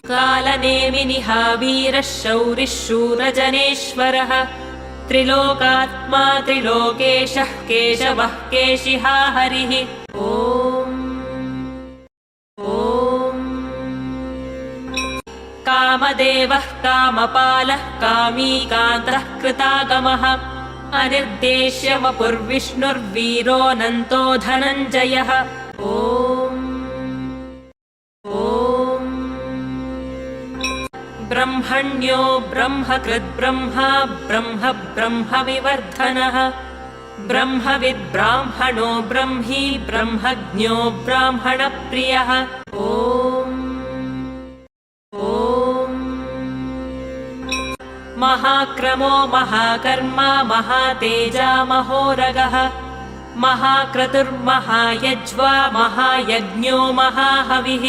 कालनेमिनिः वीरः शौरिः शूरजनेश्वरः त्रिलोकात्मा त्रिलोकेशः केशवः केशिहा हरिः। कामदेवः कामपालः कामीकान्तः कृतागमः अनिर्देश्य वपुर्विष्णुर्वीरोऽनन्तो धनञ्जयः। ब्रह्मण्यो ब्रह्मकृद्ब्रह्मा ब्रह्म ब्रह्मविवर्धनः ब्रह्मविद्ब्राह्मणो ब्रह्मी ब्रह्मज्ञो ब्राह्मणप्रियः। महाक्रमो महाकर्मा महातेजा महोरगः महाक्रतुर्महायज्वा महायज्ञो महाहविः।